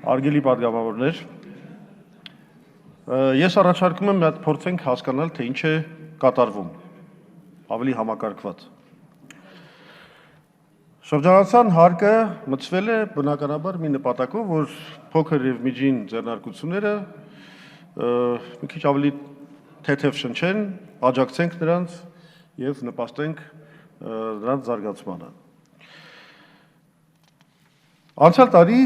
Արգելի պատգամավորներ, ես առաջարկում եմ մի հատ փորձենք հասկանալ, թե ինչ է կատարվում, ավելի համակարգված։ Շրջանառության հարկը մտցվել է բնականաբար մի նպատակով, որ փոքր եւ միջին ձեռնարկությունները մի քիչ ավելի թեթև շնչեն, աջակցենք նրանց եւ նպաստենք նրանց զարգացմանը։ Անցյալ տարի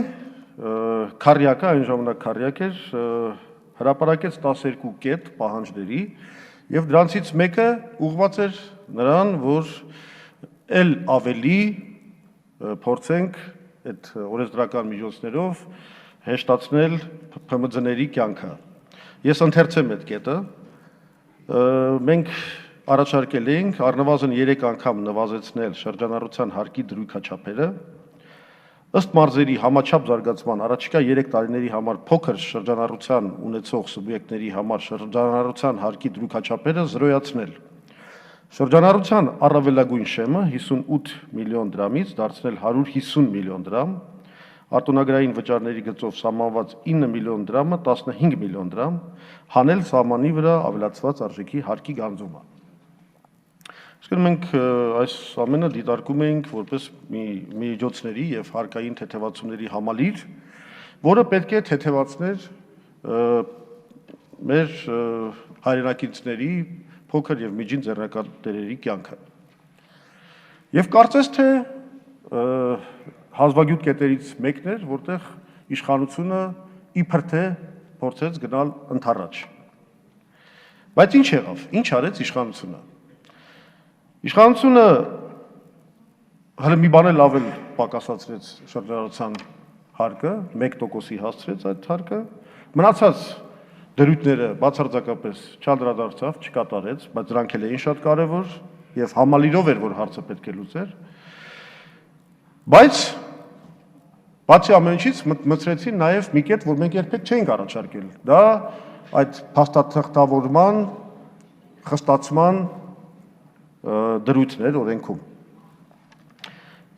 քարյակը, այն ժամանակ քարյակ էր, հրապարակեց 12 կետ պահանջների եւ դրանցից մեկը ուղղված էր նրան, որ ել ավելի փորձենք այդ օրենսդրական միջոցներով հեշտացնել ՓՄԶ-ների կյանքը։ Ես ընթերցեմ այդ կետը։ Մենք առաջարկել էինք առնվազն 3 անգամ նվազեցնել շրջանառության հարկի դրույքաչափերը, ըստ մարզերի համաչափ զարգացման առաջիկա 3 տարիների համար փոքր շրջանառության ունեցող սուբյեկտների համար շրջանառության հարկի դրույքաչափերը զրոյացնել։ Շրջանառության առավելագույն շեմը 58 միլիոն դրամից դարձնել 150 միլիոն դրամ, արտոնագրային վճարների գծով սահմանված 9 միլիոն դրամը 15 միլիոն դրամ, հանել սահմանի վրա ավելացված արժեքի հարկի գանձումը։ Իսկ մենք այս ամենը դիտարկում էինք որպես միջոցների եւ հարկային թեթևացումների համալիր, որը պետք է թեթևացներ մեր հայրենակիցների փոքր եւ միջին ձեռնարկատերերի կյանքը։ Եվ կարծես թե հազվագյուտ կետերից մեկն էր, որտեղ իշխանությունը իբր թե փորձեց գնալ ընդառաջ։ Բայց ինչ եղավ, ինչ արեց իշխանությունը։ Իշխանությունը հələ մի բան էլ լավ էլ պակասացրեց շրջանառության հարկը, 1%-ի հասցրեց այդ հարկը, մնացած դրույթները բացարձակապես չանդրադարձավ, չկատարեց, բայց դրանք էլ էին շատ կարևոր եւ համալիրով էր, որ հարցը պետք է լուծեր։ Բայց բացի ամեն ինչից մտցրեցին նաեւ մի կետ, որ մենք երբեք չէինք առաջարկել։ Դա այդ փաստաթղթավորման, խստացման դրույթներ օրենքում։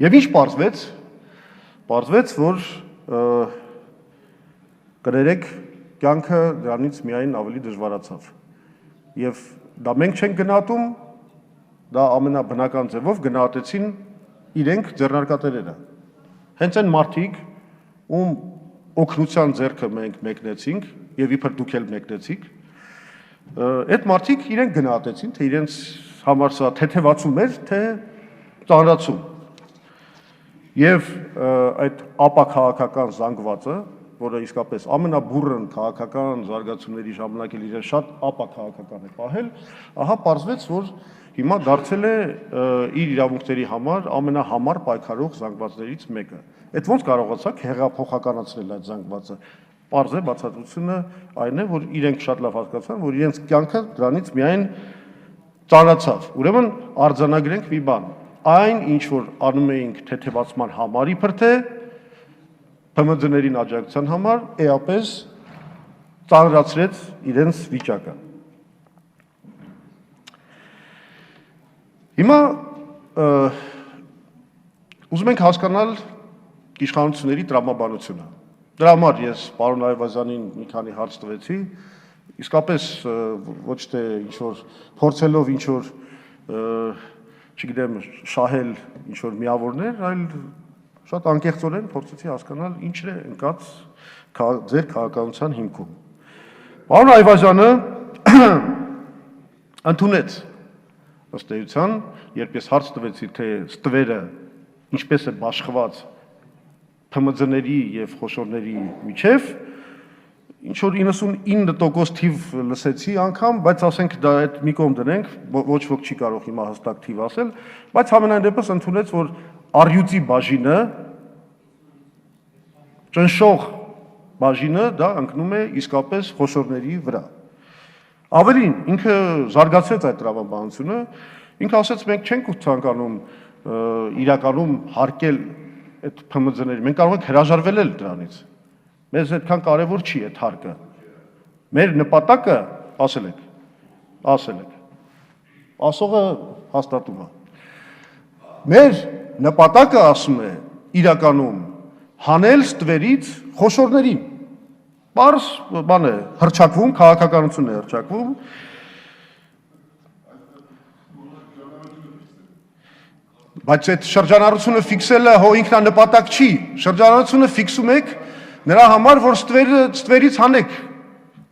Եվ ինչ պարզվեց։ Պարզվեց, որ կներեք կյանքը դրանից միայն ավելի դժվարացավ։ Եվ դա մենք չենք գնահատում, դա ամենաբնական ձևով գնահատեցին իրենք ձեռնարկատերերը։ Հենց այն մարդիկ, ում օգնության ձեռքը մենք մեկնեցինք, եւ իբր դուք էլ մեկնեցիք, այդ մարդիկ իրենք գնահատեցին, թե իրենց համար սա թեթևացում էր, թե ծանրացում։ Եվ այդ ապաքաղաքական զանգվածը, որը իսկապես ամենաբուրըն քաղաքական զարգացումների ժամանակ էլ իրեն շատ ապաքաղաքական է պահել, ահա պարզվեց, որ հիմա դարձել է իր իրավունքների համար ամենահամար պայքարող զանգվածներից մեկը։ Այդ ոնց կարողացաք հեղափոխականացնել այդ զանգվածը։ Պարզ է, բացատրությունը այն է, որ իրենք շատ լավ հասկացան, որ իրենց կյանքը դրանից միայն ծանրացավ։ Ուրեմն արձանագրենք մի բան։ Այն, ինչ որ անում էինք թեթևացման համար, իբր թե ՓՄԶ-ներին աջակցության համար, էապես ծանրացրեց իրենց վիճակը։ Հիմա ուզում ենք հասկանալ իշխանությունների տրամաբանությունը։ Դրա համար ես պարոն Այվազյանին մի քանի հարց տվեցի, իսկապես ոչ թե ինչ-որ փորձելով ինչ-որ, չգիտեմ, շահել ինչ-որ միավորներ, այլ շատ անկեղծորեն փորձեցի հասկանալ ինչ է ընկած ձեր քաղաքականության հիմքում։ Պարոն Այվազյանը ընդունեց ըստ էության, երբ ես հարց տվեցի, թե ստվերը ինչպես է բաշխված ՓՄԶ-ների եւ խոշորների միջև, ինչ որ 99% թիվ լսեցի անգամ, բայց ասենք դա այդ մի կողմ դնենք, ոչ ոք չի կարող հիմա հստակ թիվ ասել, բայց համենայն դեպս ընդունեց, որ առյուծի բաժինը, ճնշող բաժինը դա ընկնում է իսկապես խոշորների վրա։ Ավելին, ինքը զարգացրեց այդ տրամաբանությունը, ինքը ասեց մենք չենք ցանկանում իրականում հարկել այդ ՓՄԶ-ների, մենք կարող ենք հրաժարվել էլ դրանից։ Մեզ այդքան կարևոր չի այդ հարկը։ Մեր նպատակը, ասել եք, ասողը հաստատում է։ Մեր նպատակը, ասում է, իրականում հանել ստվերից խոշորներին։ Պարզ բան է, հռչակվում, քաղաքականություն է հռչակվում։ Բայց այդ շրջանառությունը ֆիքսելը հո ինքնանպատակ չի, շրջանառությունը ֆիքսում եք նրա համար, որ ստվերից հանեք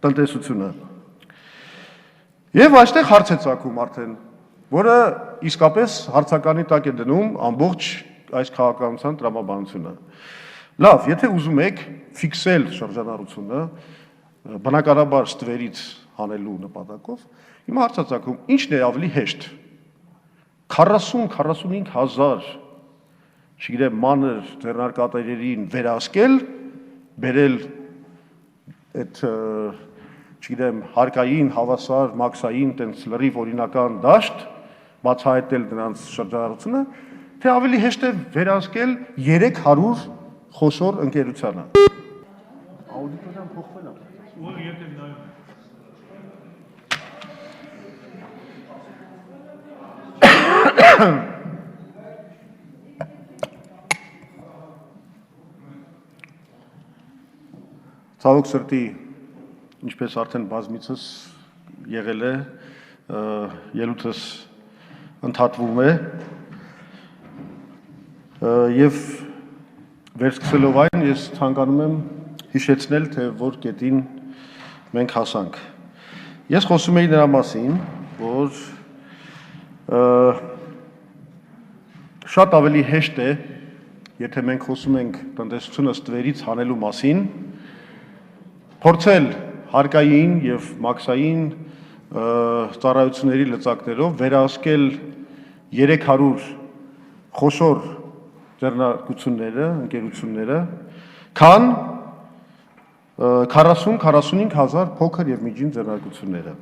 տնտեսությունը։ Եվ այստեղ հարց է ծագում արդեն, որը իսկապես հարցականի տակ է դնում ամբողջ այս քաղաքականության տրամաբանությունը։ Լավ, եթե ուզում եք ֆիքսել շրջանառությունը, բնականաբար ստվերից հանելու նպատակով, հիմա հարց է ծագում, ի՞նչն է ավելի հեշտ։ 40-45 հազար, չգիտեմ, մանր ձեռնարկատերերին վերահսկել, բերել այդ, չգիտեմ, հարկային, հավասար, մաքսային, տենց լրիվ օրինական դաշտ, բացահայտել նրանց շրջանառությունը, թե ավելի հեշտ է վերահսկել 300 խոշոր ընկերությանը։ Աուդիտորիան փոխվել է։ Ուղղակի եթե նայում Ցավոք սրտի, ինչպես արդեն բազմիցս եղել է, ելույթս ընդհատվում է եւ վերսկսելով այն ես ցանկանում եմ հիշեցնել, թե որ կետին մենք հասանք։ Ես խոսում եի նրա մասին, որ շատ ավելի հեշտ է, եթե մենք խոսում ենք տնտեսությունը ստվերից հանելու մասին, փորձել հարկային եւ մաքսային ծառայությունների լծակներով վերահսկել 300 խոշոր ձեռնարկությունները, ընկերությունները, քան 40-45 հազար փոքր եւ միջին ձեռնարկությունները։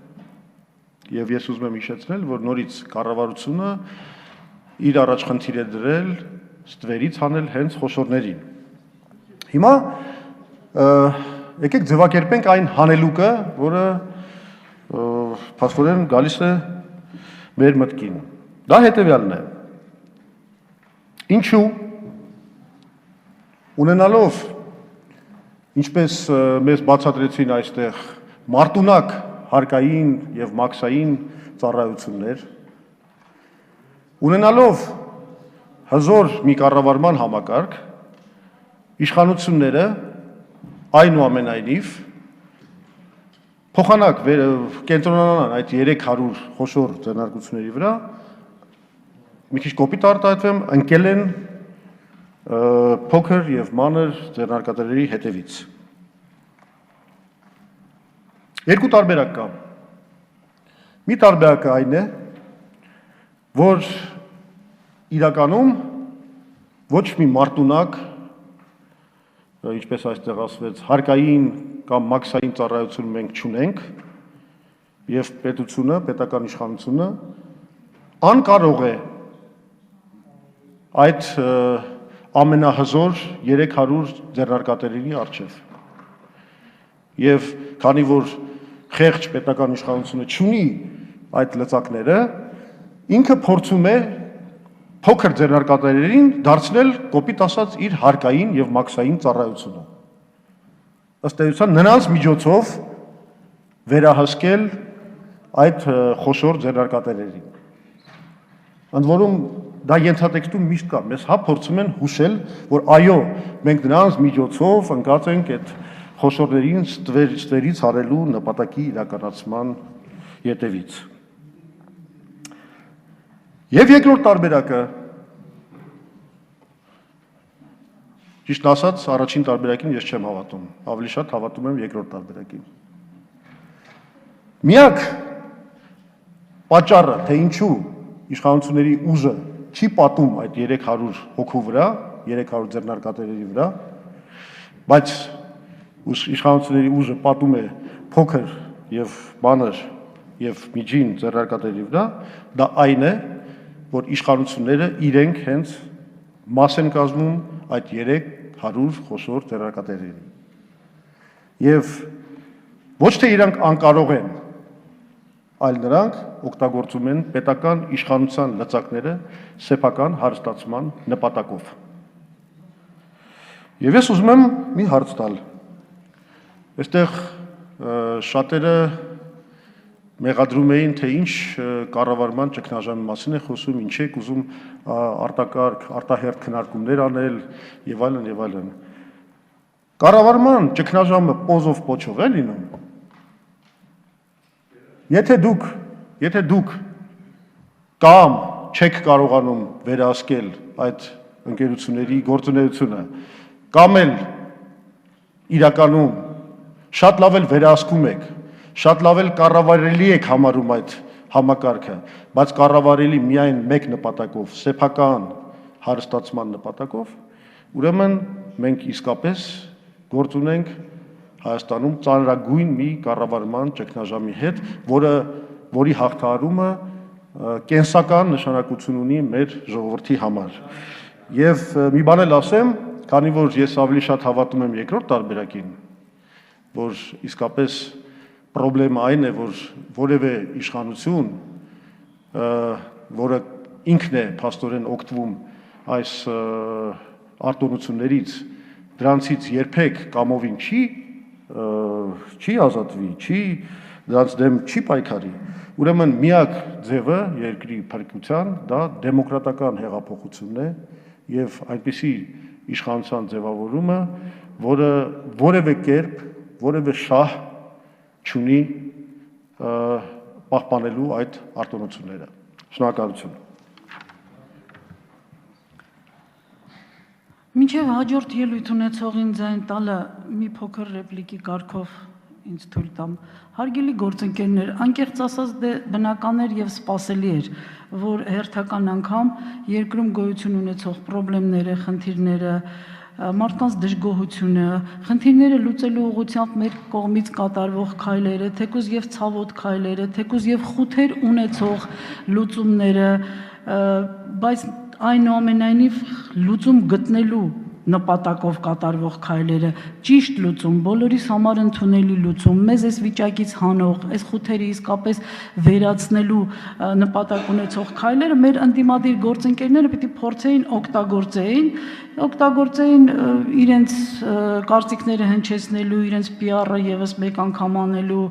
Եվ ես ուզում եմ հիշեցնել, որ նորից կառավարությունը իր առաջ խնդիր է դրել ստվերից հանել հենց խոշորներին։ Հիմա եկեք ձևակերպենք այն հանելուկը, որը փաստորեն գալիս է մեր մտքին։ Դա հետևյալն է. Ինչու ունենալով, ինչպես մեզ բացատրեցին այստեղ, մարտունակ հարկային եւ մաքսային ծառայություններ, ունենալով հզոր մի կառավարման համակարգ, իշխանությունները այնուամենայնիվ փոխանակ կենտրոնանան այդ 300 խոշոր ձեռնարկությունների վրա, մի քիչ կոպիտ արտահայտվեմ, ընկել են փոքր եւ մանր ձեռնարկատերերի հետևից։ Երկու տարբերակ կա։ Մի տարբերակը այն է, որ իրականում ոչ մի մարտունակ, ինչպես այստեղ ասվեց, հարկային կամ մաքսային ծառայություն մենք չունենք եւ պետությունը, պետական իշխանությունը անկարող է այդ ամենահզոր 300 ձեռնարկատերերի առջև։ Եվ քանի որ խեղճ պետական իշխանությունը չունի այդ լծակները, ինքը փորձում է փոքր ձեռնարկատերերին դարձնել կոպիտ ասած իր հարկային եւ մաքսային ծառայությունը։ Ըստ էության նրանց միջոցով վերահսկել այդ խոշոր ձեռնարկատերերին։ Ընդ որում դա ենթատեքստում միշտ կա, մեզ հա փորձում են հուշել, որ այո, մենք նրանց միջոցով ընկած ենք այդ խոշորներին ստվերից հարելու նպատակի իրականացման ետևից։ Եվ երկրորդ տարբերակը, ճիշտ ասած, առաջին տարբերակին ես չեմ հավատում, ավելի շատ հավատում եմ երկրորդ տարբերակին։ Միակ պատճառը, թե ինչու իշխանությունների ուժը չի պատում այդ 300 հոգու վրա, 300 ձեռնարկատերերի վրա, բայց իշխանությունների ուժը պատում է փոքր եւ մանր եւ միջին ձեռնարկատերերի վրա, դա այն է, որ իշխանությունները իրենք հենց մաս են կազմում այդ 300 խոշոր ձեռնարկատերերի։ Եվ ոչ թե իրանք անկարող են, այլ նրանք օգտագործում են պետական իշխանության լծակները սեփական հարստացման նպատակով։ Եվ ես ուզում եմ մի հարց տալ։ Այստեղ շատերը մեղադրում էին, թե ինչ կառավարման ճգնաժամի մասին է խոսում, ինչ եք ուզում արտակարգ, արտահերթ քննարկումներ անել եւ այլն եւ այլն։ Կառավարման ճգնաժամը պոզով պոչով է լինում։ Եթե դուք կամ չեք կարողանում վերահսկել այդ ընկերությունների գործունեությունը, կամ էլ իրականում շատ լավ էլ վերահսկում եք, շատ լավ էլ կառավարելի եք համարում այդ համակարգը, բայց կառավարելի միայն մեկ նպատակով, սեփական հարստացման նպատակով, ուրեմն մենք իսկապես գործ ունենք Հայաստանում ծանրագույն մի կառավարման ճգնաժամի հետ, որի հաղթահարումը կենսական նշանակություն ունի մեր ժողովրդի համար։ Եվ մի բան էլ ասեմ, քանի որ ես ավելի շատ հավատում եմ երկրորդ տարբերակին, որ իսկապես պրոբլեմը այն է, որ որևէ իշխանություն, որը ինքն է փաստորեն օգտվում այս արտոնություններից, դրանցից երբեք կամովին չի ազատվի, դրանց դեմ չի պայքարի, ուրեմն միակ ձևը երկրի փրկության դա դեմոկրատական հեղափոխությունն է եւ այնպիսի իշխանության ձևավորումը, որը որևէ կերպ, որևէ շահ չունի պահպանելու այդ արտոնությունները։ Շնորհակալություն։ Մինչև հաջորդ ելույթ ունեցողին ձայն տալը մի փոքր ռեպլիկի կարգով ինձ թույլ տամ։ Հարգելի գործընկերներ, անկեղծ ասած դե բնական էր եւ սպասելի էր, որ հերթական անգամ երկրում գոյություն ունեցող խնդիրները, խնդիրները, մարդկանց դժգոհությունը, խնդիրները լուծելու ուղղությամբ մեր կողմից կատարվող քայլերը, թեկուզ եւ ցավոտ քայլերը, թեկուզ եւ խութեր ունեցող լուծումները, բայց այնուամենայնիվ լուծում գտնելու նպատակով կատարվող քայլերը, ճիշտ լուծում, բոլորիս համար ընդունելի լուծում, մեզ այս վիճակից հանող, այս խութերը իսկապես վերացնելու նպատակ ունեցող քայլերը մեր ընդդիմադիր գործընկերները պիտի փորձեին օգտագործեին իրենց կարծիքները հնչեցնելու, իրենց PR-ը եւս մեկ անգամ անելու։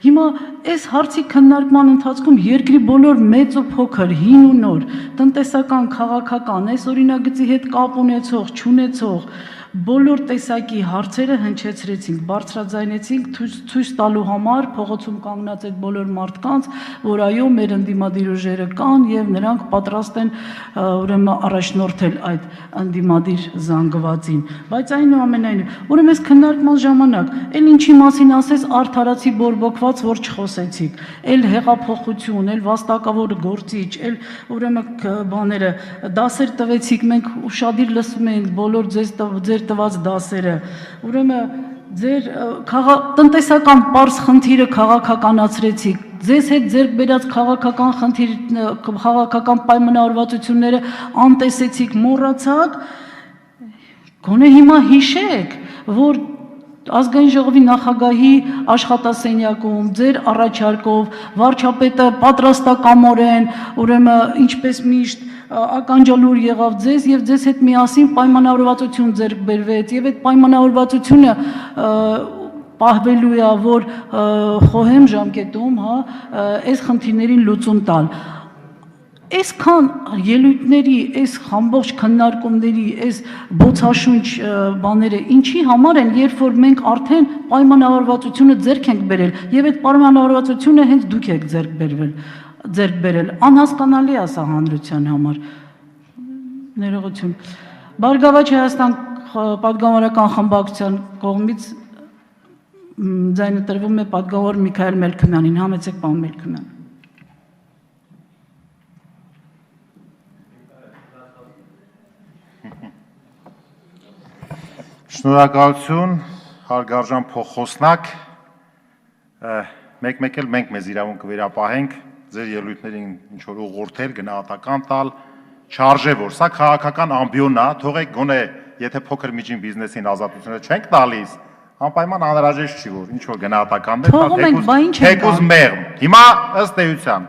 Հիմա այս հարցի քննարկման ընթացքում երկրի բոլոր մեծ ու փոքր, հին ու նոր, տնտեսական, քաղաքական, այս օրինագծի հետ կապ ունեցող, չունեցող բոլոր տեսակի հարցերը հնչեցրեցինք, բարձրաձայնեցինք ցույց տալու համար փողոցում կանգնած այդ բոլոր մարդկանց, որ այո, մեր ընդդիմադիր ուժերը կան եւ նրանք պատրաստ են ուրեմն առաջնորդել այդ ընդդիմադիր զանգվածին։ Բայց այնուամենայնիվ, ուրեմն այս քննարկման ժամանակ էլ ինչի մասին ասես արդարացի բորբոքված, որ չխոսեցիք, էլ հեղափոխություն, էլ վաստակավոր գործիչ, էլ ուրեմն բաները դասեր տվեցիք, մենք ուշադիր լսում ենք բոլոր ձեր տված դասերը, ուրեմն ձեր տնտեսական պարզ խնդիրը քաղաքականացրեցիք, ձեզ հետ ձեռք բերած քաղաքական խնդիր, քաղաքական պայմանավորվածությունները անտեսեցիք, մոռացաք, գոնե հիմա հիշեք, որ Ազգային ժողովի նախագահի աշխատասենյակում ձեր առաջարկով վարչապետը պատրաստակամորեն, ուրեմն ինչպես միշտ ականջալուր եղավ ձեզ եւ ձեզ հետ միասին պայմանավորվածություն ձեռք բերվեց եւ այդ պայմանավորվածությունը պահվելու է, որ խոհեմ ժամկետում, այս խնդիրներին լուծում տալ։ Այսքան ելույթների, այս ամբողջ քննարկումների, այս բոցաշունչ բաները ինչի համար են, երբ որ մենք արդեն պայմանավորվածությունը ձեռք ենք բերել եւ այդ պայմանավորվածությունը հենց դուք եք ձեռք բերել, անհասկանալի է սա հանրության համար։ Ներողություն։ Բարգավաճ Հայաստան պատգամավորական խմբակցության կողմից ձայնը տրվում է պատգամավոր Միքայել Մելքումյանին, համեցեք պարոն Մելքումյան։ Շնորհակալություն, հարգարժան փոխոսնակ, մեկ-մեկ էլ մենք մեզ իրավունք կվերապահենք ձեր ելույթներին ինչ-որ ուղղորդել, գնահատական տալ, չարժե, որ սա քաղաքական ամբիոն է, թողեք գոնե, եթե փոքր միջին բիզնեսին ազատությունը չենք տալիս, անպայման անհրաժեշտ չի, որ ինչ-որ գնահատականներ տալ, թեկուզ մեղմ։ Հիմա ըստ էության,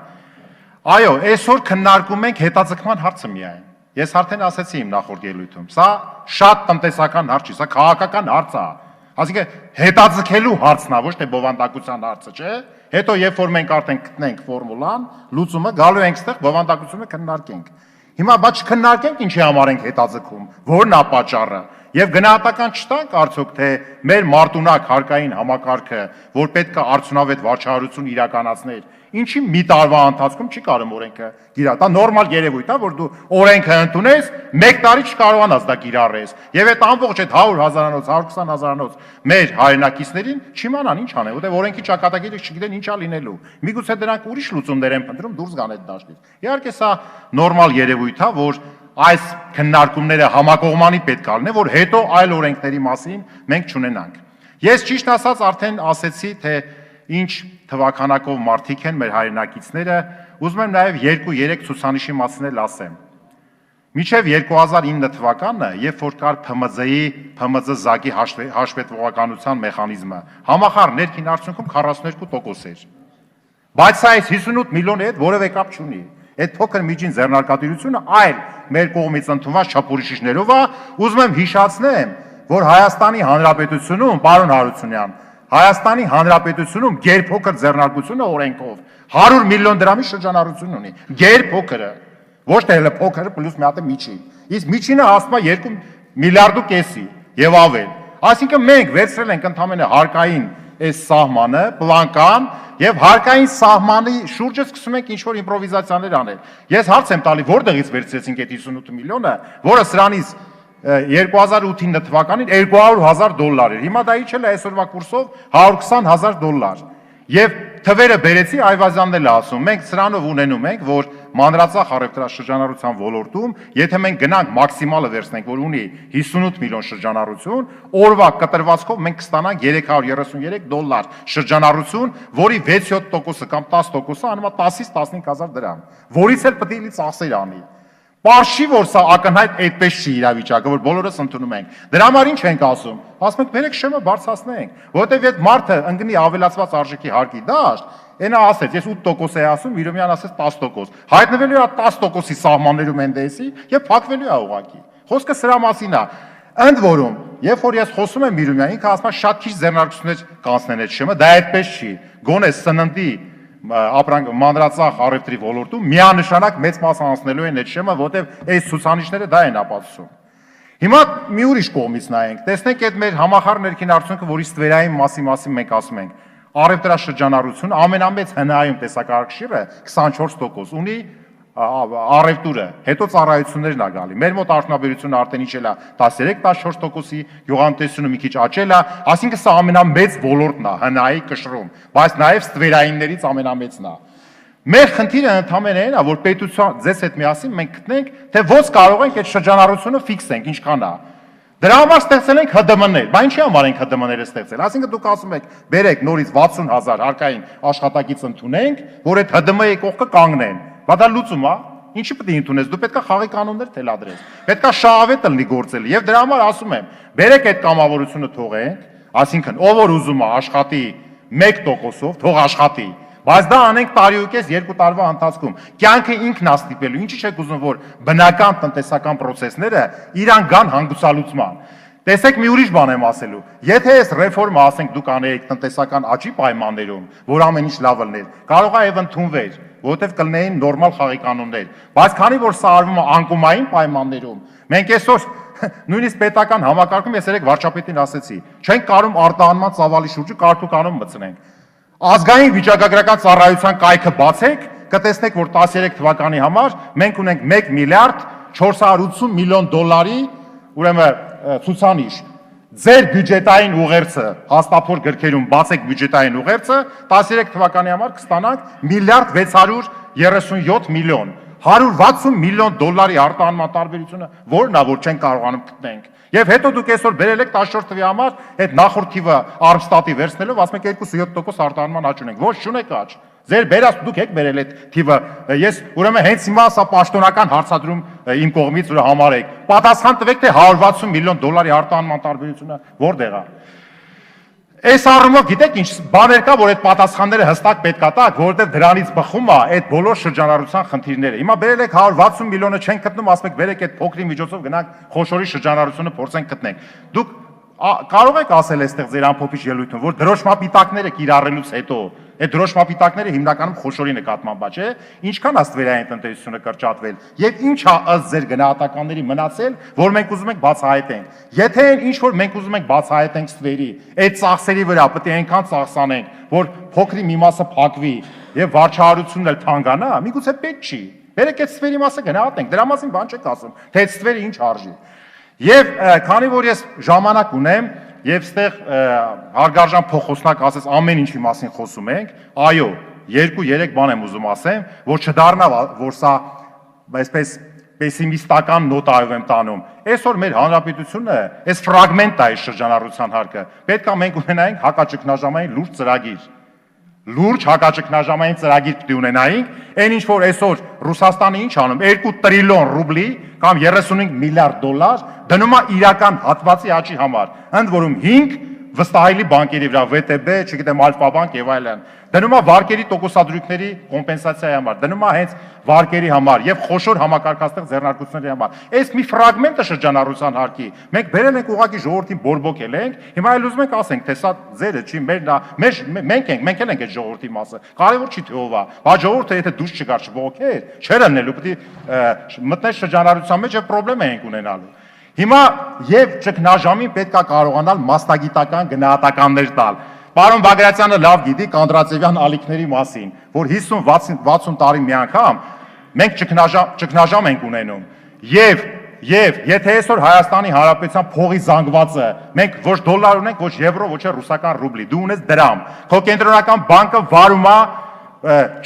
այո, այսօր քննարկում ենք հետաձգման հարցը միայն, Ես արդեն ասացի իմ նախորդ ելույթում, սա շատ տնտեսական հարց չի, սա քաղաքական հարց է։ Այսինքն հետաձգելու հարցն է, ոչ թե բովանդակության հարցը, չէ՞։ Հետո երբ որ մենք արդեն գտնենք ֆորմուլան, լուծումը, գալու ենք ստեղ բովանդակությունը քննարկենք։ Հիմա բաց չքննարկենք ինչի համար ենք հետաձգում, որն է պատճառը։ Եվ գնահատական չտանք արդյոք թե մեր մարտունակ հարկային համակարգը, որ պետք է արդյունավետ վարչահարություն իրականացներ, ինչի մի տարվա ընթացքում չի կարող օրենքը կիրառել։ Դա նորմալ երևույթ է, որ դու օրենքը ընդունես, 1 տարի չկարողանաս դա կիրառես։ Եվ այդ ամբողջ այդ 100,000-անոց, 120,000-անոց մեր հայրենակիցներին չիմանան ինչ անեն, որտեղ օրենքի ճակատագիրը չգիտեն ինչա լինելու։ Միգուցե դրանք ուրիշ լուծումներ են փնտրում դուրս գան այդ դաշտից։ Իհարկե սա նորմալ երևույթ է, որ այս քննարկումները համակողմանի պետք է լինեն, որ հետո այլ օրենքների մասին մենք չունենանք։ Ես ճիշտ ասած արդեն ասեցի, թե ինչ թվականակով մարդիկ են մեր հայրենակիցները, ուզում եմ նաև 2-3 ցուցանիշի մասին էլ ասեմ։ Մինչև 2009 թվականը, երբ որ կար ՓՄԶ ԶԱԳ-ի հաշվետվողականության մեխանիզմը, համախառն ներքին արդյունքում 42% էր։ Բայց սա այս 58 միլիոնի հետ որևէ կապ չունի։ Այդ փոքր միջին ձեռնարկատիրությունը այլ մեր կողմից ընդունված չափորոշիչներով է, ուզում եմ հիշեցնեմ, որ Հայաստանի Հանրապետությունում, պարոն Հարությունյան, Հայաստանի Հանրապետությունում գերփոքր ձեռնարկությունը օրենքով 100 միլիոն դրամի շրջանառություն ունի։ Գերփոքրը, ոչ թե հենց փոքրը պլյուս մի հատ է միջին։ Իսկ միջինը հասնում է 2 միլիարդ կեսի եւ ավել։ Այսինքն մենք վերցրել ենք ընդամենը հարկային այս սահմանը, պլանկան եւ հարկային սահմանի շուրջը սկսում ենք ինչ-որ իմպրովիզացիաներ անել։ Ես հարց եմ տալի, որտեղից վերցրեցինք այդ 58 միլիոնը, որը սրանից 2008 թվականին $200,000 էր։ Հիմա դա իջել է այսօրվա կուրսով $120,000։ Եվ թվերը բերեցի Այվազյանն էլ ասում, մենք սրանով ունենում ենք, որ մանրածախ առևտրաշրջանառության ոլորտում, եթե մենք գնանք մաքսիմալը վերցնենք, որ ունի 58 միլիոն շրջանառություն, օրվա կտրվածքով մենք կստանանք $333 շրջանառություն, որի 6-7% կամ 10%-ը անում է 10-ից 15,000 դրամ, որից էլ պետք է ծախսեր անի։ Պարշի որ սա ակնհայտ այդպես չի իրավիճակը, որ բոլորս ընդունում ենք։ Դրա համար ինչ ենք ասում։ Ասում ենք բերեք շեմը բարձրացնենք, որովհետև այդ մարդը ընկնի ավելացված արժեքի հարկի դաշտ, այնա ասեց, ես 8% է ասում, Միրոմյան ասեց 10%։ Հայտնվելու է 10%-ի սահմաններում NDS-ի եւ փակվելու է ուղղակի։ Խոսքը սրա մասին է։ Ընդ որում, երբ որ ես խոսում եմ Միրոմյան, ինքը ասում է շատ քիչ ձեռնարկություններ կանցնեն այդ շեմը, դա այդպես չի։ Գոնե սննդի ապրանք մանրածախ առևտրի ոլորտում միանշանակ մեծ մաս անցնելու են այդ շեմը, որտեղ այս ցուցանիշները դա են ապացուցում։ Հիմա մի ուրիշ կողմից նայենք, տեսնենք այդ մեր համախառն ներքին արդյունքը, որի ստվերային մասին մենք ասում ենք, առևտրաշրջանառությունը ամենամեծ հնայում տեսակարգշիռը 24% ունի առևտուրը, հետո ծառայություններն է գալի։ Մեր մոտ արդյունաբերությունը արդեն իջել է 13-14%-ի, գյուղատնտեսությունը մի քիչ աճել է, այսինքն սա ամենամեծ ոլորտն է հնայի կշռում, բայց նաև ստվերայիններից ամենամեծն է։ Մեր խնդիրը ընդհանրապես այն է, որ պետության ձեզ հետ միասին մենք գտնենք, թե ո՞նց կարող ենք այդ շրջանառությունը ֆիքսենք, ինչքան է։ Դրա համար ստեղծել ենք ՀԴՄ-ներ, բայց ինչի համար ենք ՀԴՄ-ները ստեղծել։ Այսինքն դուք ասում եք, բերեք նորից 60,000 հարկային աշխատակից ընդունենք, որ այդ ՀԴՄ-ի կողքը կանգնեն։ Բա դա լուծում է։ Ինչի պետք է ընդունես։ Դու պետք է խաղի կանոններ թելադրես։ Պետք է շահավետ լինի գործել։ Եվ դրա համար ասում եմ, բերեք այդ կամավորությունը թողենք, այսինքն ով որ ուզում է աշխատի 1%-ով, թող աշխատի։ Բայց դա անենք տարիուկես 2 տարվա ընթացքում։ Կյանքը ինքն է ստիպելու։ Ինչի՞ չեք ուզում, որ բնական տնտեսական process-ները իրան գան հանգուցալուծման։ Տեսեք մի ուրիշ բան եմ ասելու։ Եթե այս ռեֆորմը ասենք դուք անեիք տնտեսական աճի պայմաններում, որ ամեն ինչ լավ լիներ, կարող է եւ ընդունվեր, որովհետեւ կլինեին նորմալ խաղի կանոններ։ Բայց քանի որ սա արվում է անկումային պայմաններում, մենք այսօր նույնիսկ պետական համակարգում ես երեք վարչապետին ասեցի, չենք կարող արտահանման ծավալի շուրջը կարդուկանոն մտցնենք։ Ազգային վիճակագրական ծառայության կայքը բացեք, կտեսնեք, որ 13 թվականի համար մենք ունենք 1 միլիարդ 480 միլիոն դոլարի, ուրեմն ցուցանիշ։ Ձեր բյուջետային ուղերձը հաստափոր գրքերում բացեք բյուջետային ուղերձը, 13 թվականի համար կստանանք 1 միլիարդ 637 միլիոն, 160 միլիոն դոլարի արտահանման տարբերությունը, որն է, որ չեն կարողանում գտնենք։ Եվ հետո դուք այսօր բերել եք 14 թվականի համար այդ նախորդ թիվը արմստատի վերցնելով, ասում եք 2.7% արտահանման աճ ունենք։ Ոչ, չունեք աճ։ Ձեր բերած դուք եք բերել այդ թիվը։ Ես ուրեմն հենց հիմա սա պաշտոնական հարցադրում իմ կողմից ուրեմն համարեք։ Պատասխան տվեք, թե 160 միլիոն դոլարի արտահանման տարբերությունը որտեղ է։ Այս առումով գիտեք ինչ բաներ կա, որ այդ պատասխանները հստակ պետք է տակ, որովհետև դրանից բխում է այդ բոլոր շրջանառության խնդիրները։ Հիմա բերել եք 160 միլիոնը չենք գտնում, ասում եք բերեք այդ փոքրի միջոցով գնանք խոշորի շրջանառությունը փորձենք գտնենք։ Դուք կարող եք ասել այստեղ ձեր ամփոփիչ ելույթում, որ դրոշմապիտակները կիրառելուց հետո այդ դրոշմապիտակները հիմնականում խոշորի նկատմամբ է, չէ՞։ Ինչքան է ստվերային տնտեսությունը կրճատվել եւ ինչ է ըստ ձեր գնահատականների մնացել, որ մենք ուզում ենք բացահայտենք։ Եթե ինչ որ մենք ուզում ենք բացահայտենք ստվերի, այդ ծախսերի վրա պետք է այնքան ծախսանենք, որ փոքրի մի մասը փակվի եւ վարչահարությունն էլ թանկանա, միգուցե պետք չի։ Բերեք այդ ստվերի մասը գնահատենք, դրա մասին բան չեք ասում, թե այդ ստվերը ինչ արժի։ Եվ քանի որ ես ժամանակ ունեմ եւ ստեղ հարգարժան փոխոսնակ ասես ամեն ինչի մասին խոսում ենք, այո, 2-3 բան եմ ուզում ասեմ, որ չդառնա, որ սա այսպես պեսիմիստական նոտայով եմ տանում։ Այսօր մեր հանրապետությունը այս ֆրագմենտ է այս շրջանառության հարկը։ Պետք է մենք ունենայինք հակաճգնաժամային լուրջ ծրագիր։ Լուրջ հակաճգնաժամային ծրագիր պետք է ունենայինք, այն ինչ որ այսօր Ռուսաստանը ինչ անում, 2 տրիլիոն ռուբլի կամ 35 միլիարդ դոլար դնում է իրական հատվածի աճի համար, ընդ որում 5 վստահելի բանկերի վրա, VTB, չգիտեմ, Ալֆա-բանկ եւ այլն, դնում է վարկերի տոկոսադրույքների կոմպենսացիայի համար, դնում է հենց վարկերի համար եւ խոշոր համակարգաստեղ ձեռնարկությունների համար։ Այս մի ֆրագմենտը շրջանառության հարկի մենք բերել ենք ուղղակի ժողովրդին բորբոքել ենք, հիմա էլ ուզում ենք ասենք, թե սա ձերը չի, մենք էլ ենք այդ ժողովրդի մասը։ Կարևոր չի թե ով է, բայց ժողովուրդը եթե դուրս չգար չբողոքեր, չէր ելնելու, պետք է մտնել շրջանառության մեջ եւ խնդրեմ ենք ունենալու։ Հիմա եւ ճգնաժամին պետք է կարողանալ մասնագիտական գնահատականներ տալ։ Պարոն Բագրատյանը լավ գիտի Կանդրացևյան ալիքների մասին, որ 50-60 տարի մի անգամ մենք ճգնաժամ ենք ունենում։ Եվ եթե այսօր Հայաստանի Հանրապետության փողի զանգվածը մենք ոչ դոլար ունենք, ոչ եվրո, ոչ ռուսական ռուբլի, դու ունես դրամ։ Քո կենտրոնական բանկը վարում է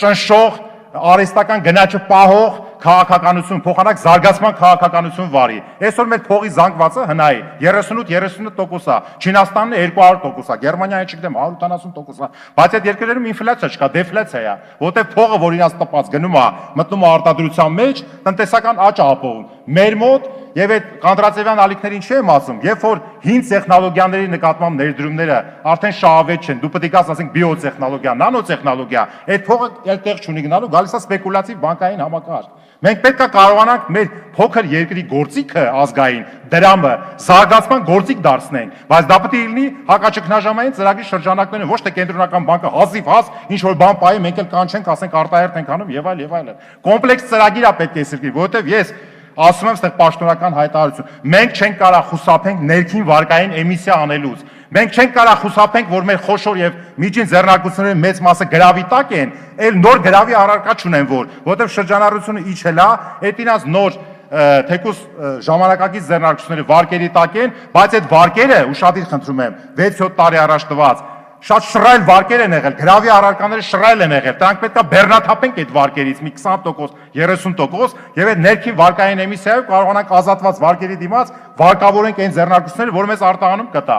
ճնշող արհեստական գնաճը պահող քաղաքականություն, փոխանակ զարգացման քաղաքականություն վարի։ Այսօր մեր փողի զանգվածը հնայի 38-39% է, Չինաստանն 200% է, Գերմանիան չգիտեմ 170% է, բայց այդ երկրներում ինֆլյացիա չկա, դեֆլյացիա է, որտեղ փողը, որ իրաց տպած գնում է, մտնում է արտադրության մեջ, տնտեսական աճ է ապահովում։ Մեր մոտ եւ այդ Կանդրացևյան ալիքներին չի եմ ասում, երբ որ հին տեխնոլոգիաների նկատմամբ ներդրումները արդեն շահավետ չեն, դու պետք է ասենք բիոտեխնոլոգիա, նանոտեխնոլոգիա, այդ փողը այդտեղ չունի գնալու, գալիս է սպեկուլյատիվ բանկային համակարգ։ Մենք պետք է կարողանանք մեր փոքր երկրի գործիքը ազգային դրամը զարգացման գործիք դարձնենք, բայց դա պետք է լինի հակաճգնաժամային ծրագրի շրջանակներում, ոչ թե կենտրոնական բանկը հազիվ հազ ինչ որ բան պահի, մենք էլ կանչենք, ասենք արտահերտ ենք անում եւ այլն։ Կոմպլեքս ծրագիր է պետք է սրկի, որովհետեւ ես ասում եմ այստեղ պաշտոնական հայտարարություն։ Մենք չենք կարող խուսափենք ներքին վարկային էմիսիա անելուց։ Մենք չենք կարող խուսափենք, որ մեր խոշոր եւ միջին ձեռնարկությունների մեծ մասը գրավի տակ են, այլ նոր գրավի առարկա չունեն, որովհետեւ շրջանառությունը իջել է, այդ ինձ նոր թեկուս ժամանակակից ձեռնարկությունների վարկերի տակ են, բայց այդ վարկերը, ուշադիր խնդրում եմ, 6-7 տարի առաջ տված շատ շռայլ վարկեր են եղել, գրավի առարկաները շռայլ են եղել, դրանք պետք է բեռնաթափենք այդ վարկերից մի 20%, 30% եւ այդ ներքին վարկային էմիսիայով կարողանանք ազատված վարկերի դիմաց վարկավորենք այն ձեռնարկությունները, որ մեզ արտահանում կտա։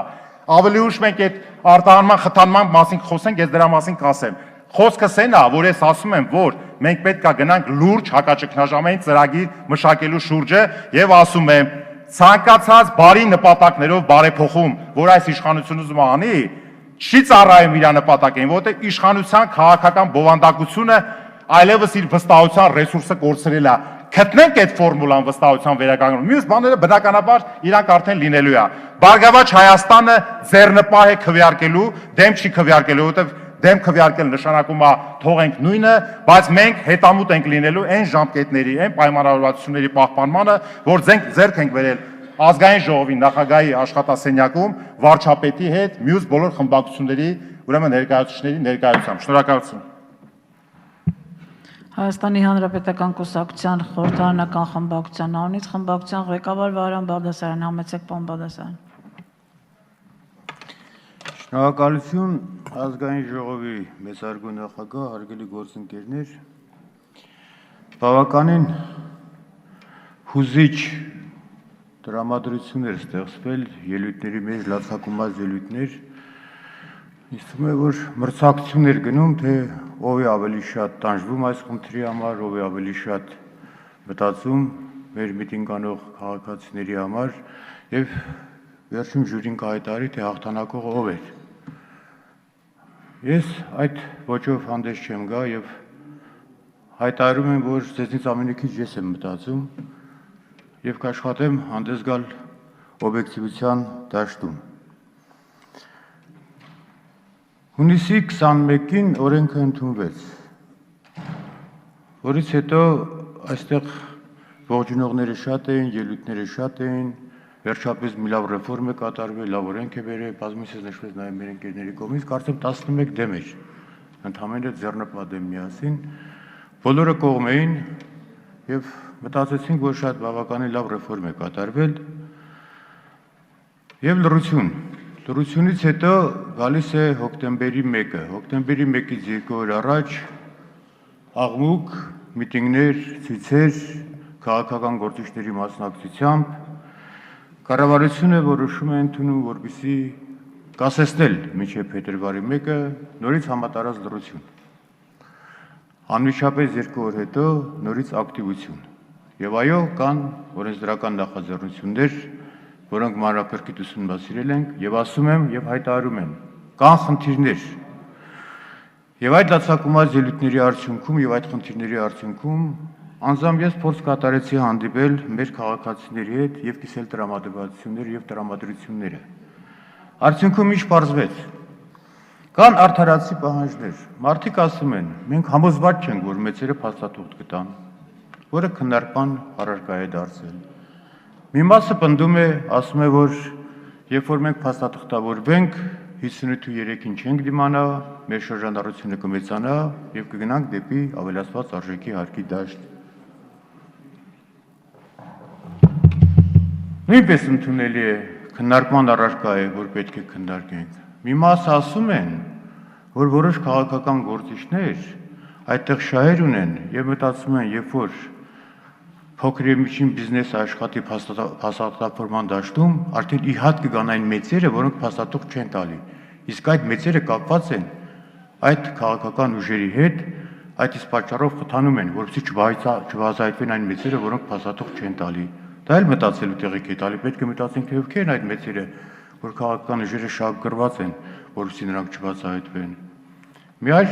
Ավելի ուշ մենք այդ արտահանման խթանման մասին խոսենք, ես դրա մասին կասեմ։ Խոսքս այն է, որ ես ասում եմ, որ մենք պետք է գնանք լուրջ հակաճգնաժամային ծրագիր մշակելու շուրջը եւ ասում եմ, ցանկացած բարի նպատակներով բարեփոխում, որ այս իշխանությունը ուզում է անի, չի ծառայում իր նպատակին, որովհետև իշխանության քաղաքական բովանդակությունը այլևս իր վստահության ռեսուրսը կորցրել է։ Գտնենք այդ ֆորմուլան վստահության վերականգնում։ Մյուս բաները բնականաբար իրանք արդեն լինելու է։ Բարգավաճ Հայաստանը ձեռնպահ է քվեարկելու, դեմ չի քվեարկելու, որովհետև դեմ քվեարկել նշանակում է թողենք նույնը, բայց մենք հետամուտ ենք լինելու այն ժամկետների, այն պայմանավորվածությունների պահպանմանը, որ ձեռք ենք բերել ազգային ժողովի նախագահի աշխատասենյակում վարչապետի հետ մյուս բոլոր խմբակցությունների, ուրեմն ներկայացուցիչների ներկայությամբ։ Շնորհակալություն։ Հայաստանի Հանրապետական Կուսակցության խորհրդարանական խմբակցության անունից խմբակցության ղեկավար Վարան Բաղդասարյան, համեցեք պարոն Բաղդասարյան։ Շնորհակալություն ազգային ժողովի մեծարգո նախագահ, հարգելի գործընկերներ, բավականին հուզիչ տրամադրություն էր ստեղծվել ելույթների մեջ լացակումած ելույթներ, ինձ թվում է, որ մրցակցություն էր գնում, թե ով է ավելի շատ տանջվում այս խնդրի համար, ով է ավելի շատ մտածում մեր միտինգ անող քաղաքացիների համար եւ վերջում ժյուրին կհայտարարի, թե հաղթանակողը ով էր։ Ես այդ ոճով հանդես չեմ գա եւ հայտարարում եմ, որ ձեզնից ամենքիչ ես եմ մտածում եւ կաշխատեմ հանդես գալ օբյեկտիվության դաշտում։ Հունիսի 21-ին օրենքը ընդունվեց, որից հետո այստեղ ողջունողները շատ էին, ելույթները շատ էին, վերջապես մի լավ ռեֆորմ է կատարվել, լավ օրենք է բերել, բազմիցս նշվեց նաև մեր ընկերների կողմից, կարծեմ 11 դեմ էր, ընդհանրապես ձեռնպատ եմ միասին, բոլորը կողմ էին եւ մտածեցինք, որ շատ բավականին լավ ռեֆորմ է կատարվել եւ լրությունից հետո գալիս է հոկտեմբերի 1-ը, հոկտեմբերի 1-ից 2 օր առաջ աղմուկ, միտինգներ, ցույցեր, քաղաքական գործիչների մասնակցությամբ կառավարությունը որոշում է ընդունում, որպեսզի կասեցնել մինչև փետրվարի 1-ը նորից համատարած լրություն։ Անմիջապես 2 օր հետո նորից ակտիվություն։ Եվ այո, կան օրենսդրական նախաձեռնություններ, որոնք մանրակրկիտ ուսումնասիրել ենք եւ ասում եմ եւ հայտարարում եմ, կան խնդիրներ։ Եվ այդ լացակումած ելույթների արդյունքում եւ այդ խնդիրների արդյունքում անձամբ ես փորձ կատարեցի հանդիպել մեր քաղաքացիների հետ եւ կիսել տրամադրությունները եւ տրամադրությունները։ Արդյունքում ինչ պարզվեց։ Կան արդարացի պահանջներ։ Մարդիկ ասում են, մենք համոզված չենք, որ մեծերը փաստաթուղթ կտան, որը քննարկման առարկա է դարձել։ Մի մասը պնդում է, ասում է, որ երբ որ մենք փաստաթղթավորվենք, 58-3-ին չենք դիմանա, մեր շրջանառությունը կմեծանա եւ կգնանք դեպի ավելացված արժեքի հարկի դաշտ։ Նույնպես ընդունելի է քննարկման առարկա է, որ պետք է քննարկենք։ Մի մասը ասում են, որ որոշ քաղաքական գործիչներ այդտեղ շահեր ունեն եւ մտածում են, երբ որ փոքր եւ միջին բիզնեսը աշխատի փաստաթղթավորման դաշտում, արդեն ի հատ կգան այն մեծերը, որոնք փաստաթուղթ չեն տալի։ Իսկ այդ մեծերը կապված են այդ քաղաքական ուժերի հետ, այդ իսկ պատճառով խթանում են, որպեսզի չբացահայտվեն այն մեծերը, որոնք փաստաթուղթ չեն տալի։ Դա էլ մտածելու տեղիք է տալի, պետք է մտածենք, թե ովքեր են այդ մեծերը, որ քաղաքական ուժերը շահագրված են, որպեսզի նրանք չբացահայտվեն։ Մի այլ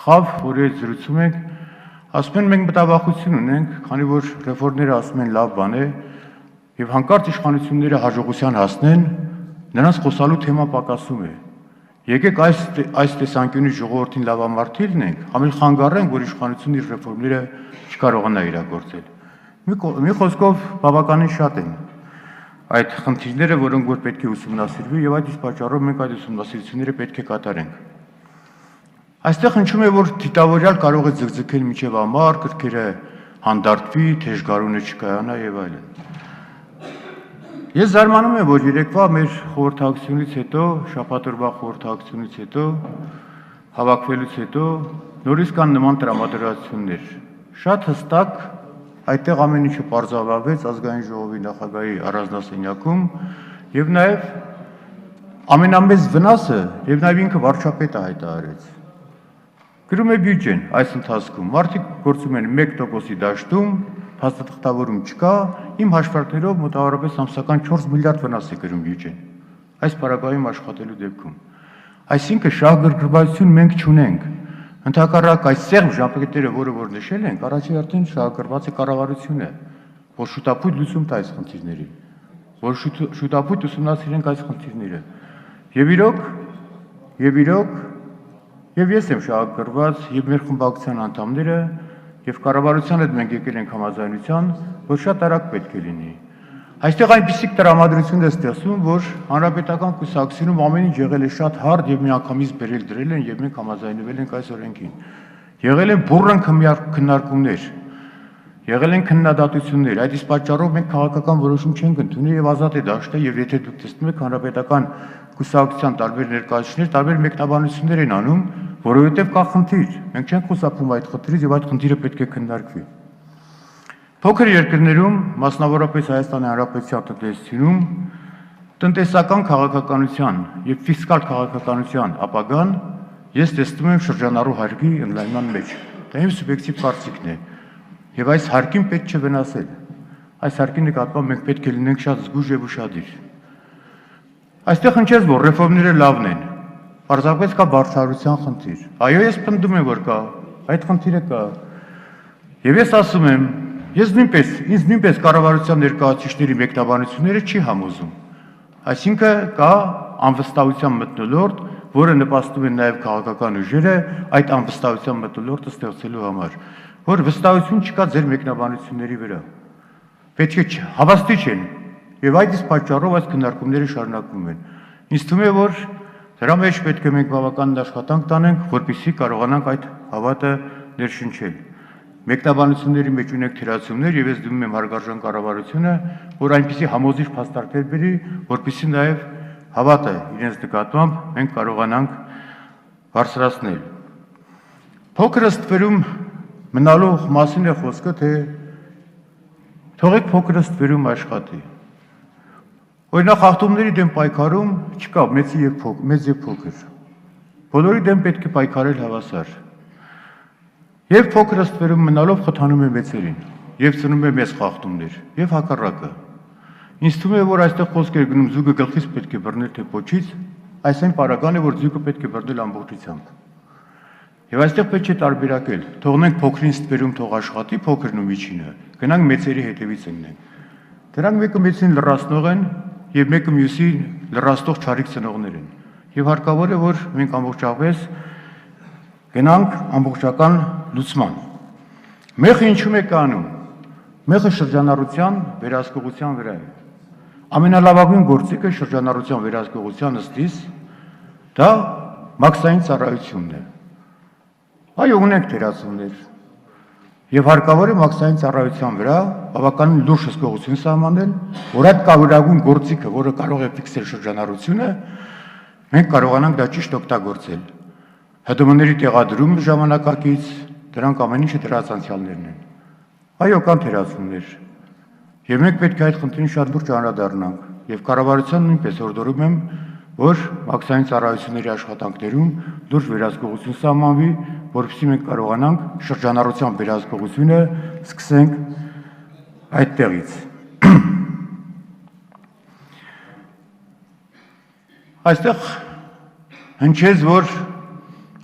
խավ, որի հետ զրուցում ենք, ասում են մենք մտավախություն ունենք, քանի որ ռեֆորմները ասում են լավ բան է, եւ հանկարծ իշխանությունները հաջողության հասնեն, նրանց խոսալու թեմա պակասում է։ Եկեք այս տեսանկյունից ժողովրդին լավամարտի լինենք, համել խանգարենք, որ իշխանությունը իր ռեֆորմները չկարողանա իրագործել։ Մի խոսքով բավականին շատ են այդ խնդիրները, որոնք որ պետք է ուսումնասիրվի եւ այդ իսկ պատճառով մենք այդ ուսումնասիրությունները պետք է կատարենք։ Այստեղ հնչում է, որ դիտավորյալ կարող է ձգձգել միջև ամառ, կրկերը հանդարտվի, թեժգարունը չկայանա եւ այլն։ Ես զարմանում եմ, որ երեկվա մեր խորհրդակցությունից հետո, շաբաթօրվա խորհրդակցությունից հետո, հավաքվելուց հետո նորից կան նման տրամադրություններ։ Շատ հստակ այդտեղ ամեն ինչը պարզաբանվեց ազգային ժողովի նախագահի առանձնասենյակում եւ նաեւ ամենամեծ վնասը եւ նաեւ ինքը վարչապետը հայտարարեց։ Գրում է բյուջեն այս ընթացքում մարդիկ գործում են 1%-ի դաշտում, փաստաթղթավորում չկա, իմ հաշվարկներով մոտավորապես ամսական 4 միլիարդ վնաս է գրում բյուջեն։ Այս պարագայում աշխատելու դեպքում։ Այսինքն շահագրգռվածություն մենք չունենք։ Ընդհակառակ այս սեղմ ժամկետները, որը որ նշել ենք, առաջին հերթին շահագրված է կառավարությունը, որ շուտապույտ լուծում տա այս խնդիրների, որ շուտապույտ ուսումնասիրենք այս խնդիրները։ Եվ ես եմ շահագրված, եւ մեր խմբակցության անդամները, եւ կառավարության հետ մենք եկել ենք համաձայնության, որ շատ արագ պետք է լինի։ Այստեղ այնպիսի տրամադրություն է ստեղծվում, որ հանրապետական կուսակցությունում ամեն ինչ եղել է շատ հարդ եւ միանգամից բերել դրել են եւ մենք համաձայնվել ենք այս օրենքին։ Եղել են բուռն քննարկումներ, եղել են քննադատություններ, այդ իսկ պատճառով մենք քաղաքական որոշում չենք ընդունել եւ ազատ է դաշտը եւ եթե դուք տեսնում եք հանրապետական կուսակցության տարբեր ներկայացուցիչներ տարբեր մեկնաբանություններ են անում, որովհետեւ կա խնդիր։ Մենք չենք խուսափում այդ խնդրից եւ այդ խնդիրը պետք է քննարկվի։ Փոքր երկրներում, մասնավորապես Հայաստանի Հանրապետության տնտեսությունում, տնտեսական քաղաքականության եւ ֆիսկալ քաղաքականության ապագան ես տեսնում եմ շրջանառու հարկի ընդլայնման մեջ։ Դա իմ սուբյեկտիվ կարծիքն է։ Եվ այս հարկին պետք չէ վնասել։ Այս հարկի նկատմամբ մենք պետք է լինենք շատ զգույշ եւ ուշադիր։ Այստեղ հնչեց, որ ռեֆորմները լավն են։ Պարզապես կա բարձրության խնդիր։ Այո, ես պնդում եմ, որ կա, այդ խնդիրը կա։ Եվ ես ասում եմ, ինձ նույնպես կառավարության ներկայացուցիչների մեկնաբանությունները չի համոզում։ Այսինքն կա անվստահության մթնոլորտ, որը նպաստում է նաև քաղաքական ուժերը այդ անվստահության մթնոլորտը ստեղծելու համար, որ վստահություն չկա ձեր մեկնաբանությունների վրա։ Պետք է հավաստիչ են, եւ այդ իսկ պատճառով այս քննարկումները շարունակվում են։ Ինձ թվում է, որ դրա մեջ պետք է մենք բավականին աշխատանք տանենք, որպեսզի կարողանանք այդ հավատը ներշնչել։ Մեկնաբանությունների մեջ ունենք թերացումներ եւ ես դիմում եմ հարգարժան կառավարությունը, որ այնպիսի համոզիչ փաստարկներ բերի, որպեսզի նաեւ հավատը իրենց նկատմամբ մենք կարողանանք բարձրացնել։ Փոքր ստվերում մնալու մասին է խոսքը, թե թողեք փոքր ստվերում աշխատի։ Օրինակ հաղթումների դեմ պայքարում չկա մեծ եւ փոքր։ Բոլորի դեմ պետք է պայքարել հավասար։ Եվ փոքր ստվերում մնալով խթանում է մեծերին, եւ ծնում է մեծ խախտումներ, եւ հակառակը։ Ինձ թվում է, որ այստեղ խոսք է գնում զուգը գլխից պետք է բռնել թե փոչից, այս այն պարագան է, որ զուգը պետք է բռնել ամբողջությամբ։ Եվ այստեղ պետք է տարբերակել։ Թողնենք փոքրին ստվերում թող աշխատի, փոքրն ու միջինը։ Գնանք մեծերի հետևից ընկնենք։ Դրանք մեկը մեծին լրացնող են, եւ մեկը մյուսի լրացնող չարիք ծնողներ են։ Եվ հարկավոր է, որ մենք ամբողջապես գնանք ամբողջական լուծման։ Մեղը ինչու է կանում։ Մեղը շրջանառության վերահսկողության վրա է։ Ամենալավագույն գործիքը շրջանառության վերահսկողության ըստիս դա մաքսային ծառայությունն է։ Այո, ունենք թերացումներ։ Եվ հարկավոր է մաքսային ծառայության վրա բավականին լուրջ հսկողություն սահմանել, որ այդ կարևորագույն գործիքը, որը կարող է ֆիքսել շրջանառությունը, մենք կարողանանք դա ճիշտ օգտագործել։ ՀԴՄ-ների տեղադրումը ժամանակակից, դրանք ամեն ինչը դրած անցյալներն են։ Այո, կան թերացումներ։ Եվ մենք պետք է այդ խնդրին շատ լուրջ անդրադառնանք։ Եվ կառավարության նույնպես օրդորում եմ, որ մաքսային ծառայությունների աշխատանքներում լուրջ վերահսկողություն սահմանվի, որովհետեւ մենք կարողանանք շրջանառության վերահսկողությունը սկսենք այդտեղից։ Այստեղ հնչեց, որ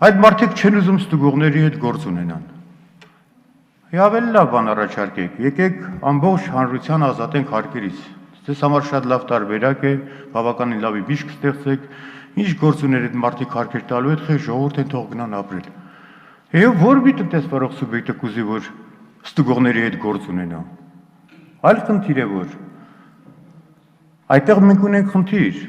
այդ մարդիկ չեն ուզում ստուգողների հետ գործ ունենան։ Ավելի լավ բան առաջարկեք, եկեք ամբողջ հանրության ազատենք հարկերից։ Ձեզ համար շատ լավ տարբերակ է, բավականին լավ վիճակ ստեղծեք, ինչ գործ ուներ այդ մարդիկ հարկեր տալու հետ, խե ժողովուրդն թող գնան ապրել։ Եվ որ մի տնտեսվարող սուբյեկտը կուզի, որ ստուգողների հետ գործ ունենա։ Այլ խնդիր է, որ այդտեղ մենք ունենք խնդիր,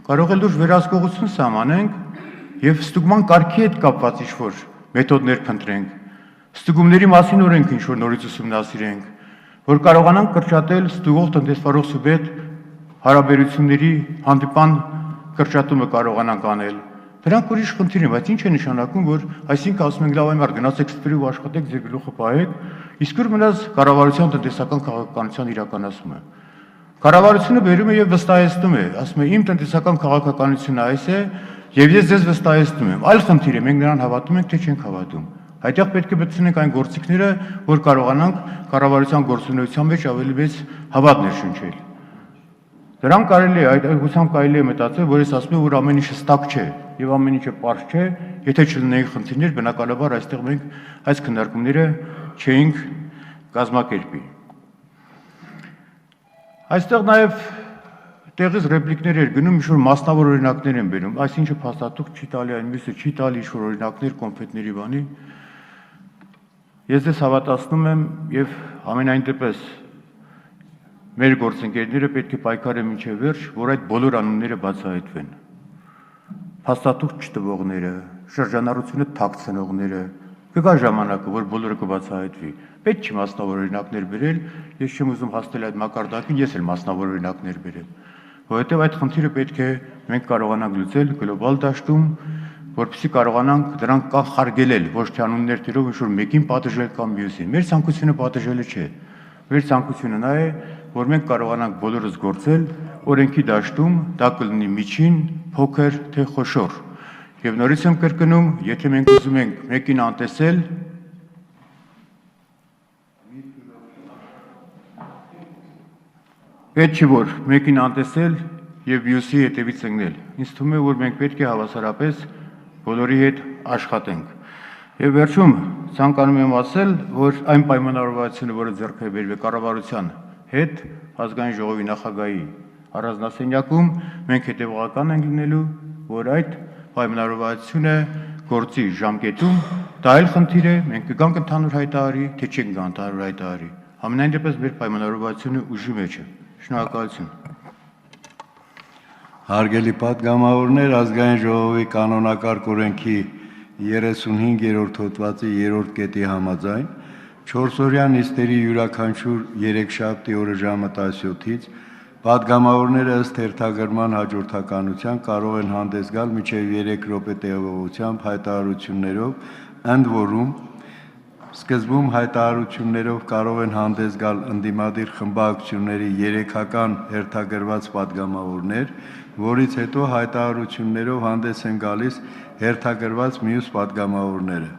կարող է լուրջ վերահսկողություն սահմանենք եւ ստուգման կարգի հետ կապված ինչ-որ մեթոդներ փնտրենք, ստուգումների մասին օրենք ինչ-որ նորից ուսումնասիրենք, որ կարողանանք կրճատել ստուգող տնտեսվարող սուբյեկտ հարաբերությունների հանդիպան կրճատումը կարողանանք անել։ Դրանք ուրիշ խնդիր են, բայց ինչ է նշանակում, որ այսինքն ասում ենք լավ այմար գնացեք ստվերով աշխատեք, ձեր գլուխը պահեք, իսկ որ մնաց կառավարության տնտեսական քաղաքականության իրականացումը։ Կառավարությունը բերում է եւ վստահեցնում է, ասում է իմ տնտեսական քաղաքականությունը այս է եւ ես ձեզ վստահեցնում եմ։ Այլ խնդիր է, մենք նրան հավատում ենք թե չենք հավատում։ Այդտեղ պետք է բացնենք այն գործիքները, որ կարողանանք կառավարության գործունեության մեջ ավելի մեծ հավատ ներշնչել։ Դրան կարելի է, այդ ուղղությամբ կարելի է մտածել, որ ես ասում եմ, որ ամեն ինչը ստակ չէ եւ ամեն ինչը պարզ չէ, եթե չլինեին խնդիրներ, բնականաբար այստեղ մենք այս քննարկումները չէինք կազմակերպի։ Այստեղ նաեւ տեղից ռեպլիկներ էր գնում, ինչ-որ մասնավոր օրինակներ են բերում, այսինչը փաստաթուղթ չի տալի, այն մյուսը չի տալի, ինչ-որ օրինակներ կոնֆետների բանի։ Ես ձեզ հավատացնում եմ եւ ամենայն դեպս մեր գործընկերները պետք է պայքարեն մինչև վերջ, որ այդ բոլոր անունները բացահայտվեն։ Փաստաթուղթ չտվողները, շրջանառությունը թաքցնողները, կգա ժամանակը, որ բոլորը կբացահայտվի։ Պետք չի մասնավոր օրինակներ բերել, ես չեմ ուզում հասնել այդ մակարդակին, ես էլ մասնավոր օրինակներ բերեմ, որովհետև այդ խնդիրը պետք է մենք կարողանանք լուծել գլոբալ դաշտում, որպեսզի կարողանանք դրանք կանխարգելել, ոչ թե անուններ տերով ինչ-որ մեկին պատժել կամ մյուսին։ Մեր ցանկությունը պատժելը չէ։ Մեր ցանկությունը նա է, որ մենք կարողանանք բոլորս գործել օրենքի դաշտում, դա կլինի միջին, փոքր թե խոշոր։ Եվ նորից եմ կրկնում, եթե մենք ուզում ենք մեկին անտեսել, պետք չի որ մեկին անտեսել եւ մյուսի հետևից ընկնել։ Ինձ թվում է, որ մենք պետք է հավասարապես բոլորի հետ աշխատենք։ Եվ վերջում ցանկանում եմ ասել, որ այն պայմանավորվածությունը, որը ձեռք է բերվել կառավարության հետ ազգային ժողովի նախագահի առանձնասենյակում, մենք հետևողական ենք լինելու, որ այդ պայմանավորվածությունը գործի ժամկետում, դա այլ խնդիր է, մենք կգանք ընդհանուր հայտարարի, թե չենք գա ընդհանուր հայտարարի։ Համենայն դեպս մեր պայմանավորվածությունը ուժի մեջ է։ Շնորհակալություն։ Հարգելի պատգամավորներ, ազգային ժողովի կանոնակարգ օրենքի 35-րդ հոդվածի 3-րդ կետի համաձայն 4-օրյա նիստերի յուրաքանչյուր 3 շաբթի օրը ժամը 17-ից պատգամավորները ըստ հերթագրման հաջորդականության կարող են հանդես գալ մինչև 3 րոպե տևողությամբ հայտարարություններով, ընդ որում սկզբում հայտարարություններով կարող են հանդես գալ ընդդիմադիր խմբակցությունների 3-ական հերթագրված պատգամավորներ, որից հետո հայտարարություններով հանդես են գալիս հերթագրված մյուս պատգամավորները։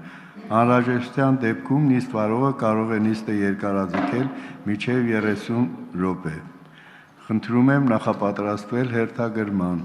Անհրաժեշտության դեպքում նիստ վարողը կարող է նիստը երկարաձգել մինչև 30 րոպե։ Խնդրում եմ նախապատրաստվել հերթագրման։